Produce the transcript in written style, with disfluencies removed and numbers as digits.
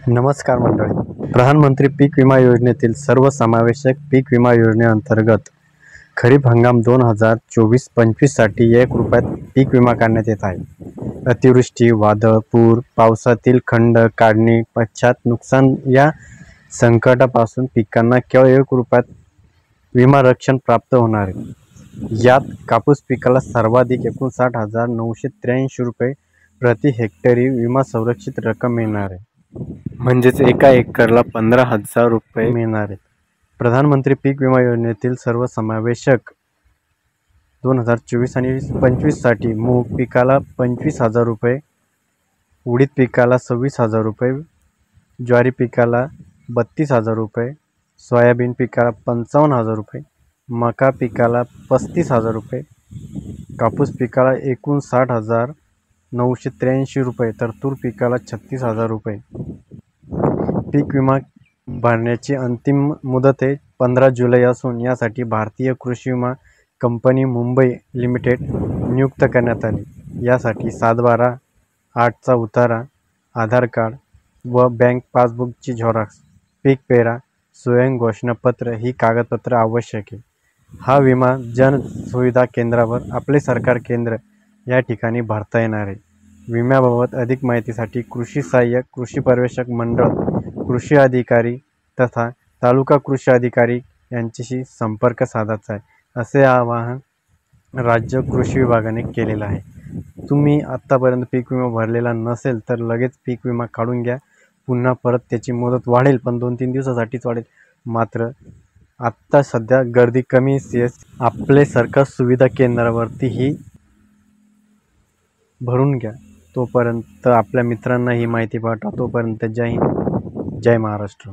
नमस्कार मंडळी. प्रधानमंत्री पीक विमा योजनेतील सर्वसमावेशक पीक विमा योजनेअंतर्गत खरीप हंगाम 2024-25 साठी ₹1 पीक विमा काढण्यात येत आहे. अतिवृष्टी, वादळ, पूर, पावसातील खंड काढणी पश्चात नुकसान या संकटापासून पिकांना केवळ ₹1 विमा रक्षण प्राप्त होणार आहे. यात कापूस पिकाला सर्वाधिक ₹59,983 प्रति हेक्टरी विमा संरक्षित रक्कम मिळणार आहे. म्हणजेच एका एकरला ₹15,000 मिळणार आहेत. प्रधानमंत्री पीक विमा योजनेतील सर्वसमावेशक 2024 आणि 25 साठी मूग पिकाला ₹25,000, उडीद पिकाला ₹26,000, ज्वारी पिकाला ₹32,000, सोयाबीन पिकाला ₹55,000, मका पिकाला ₹35,000, कापूस पिकाला एकूण ₹60,983 तर तूर पिकाला ₹36,000. पीक विमा भरण्याची अंतिम मुदत 15 जुलै असून यासाठी भारतीय कृषी विमा कंपनी मुंबई लिमिटेड नियुक्त करण्यात आली. यासाठी 7/12, 8चा उतारा, आधार कार्ड व बँक पासबुकची झेरॉक्स, पीक पेरा, स्वयं घोषणापत्र ही कागदपत्रे आवश्यक आहे. हा विमा जन सुविधा केंद्रावर आपले सरकार केंद्र या ठिकाणी भरता येणार आहे. विम्याबाबत अधिक माहितीसाठी कृषी सहाय्यक, कृषी पर्यवेक्षक मंडळ, कृषी अधिकारी तथा तालुका कृषी अधिकारी यांच्याशी संपर्क साधायचा आहे, असे आवाहन राज्य कृषी विभागाने केलेलं आहे. तुम्ही आत्तापर्यंत पीक विमा भरलेला नसेल तर लगेच पीक विमा काढून घ्या. पुन्हा परत त्याची मुदत वाढेल, पण 2-3 दिवसासाठीच वाढेल. मात्र आत्ता सध्या गर्दी कमी आहे. आपले सरकार सुविधा केंद्रावरतीही भरून घ्या. तोपर्यंत आपल्या मित्रांना ही माहिती पाठवा. तोपर्यंत जय हिंद, जय महाराष्ट्र.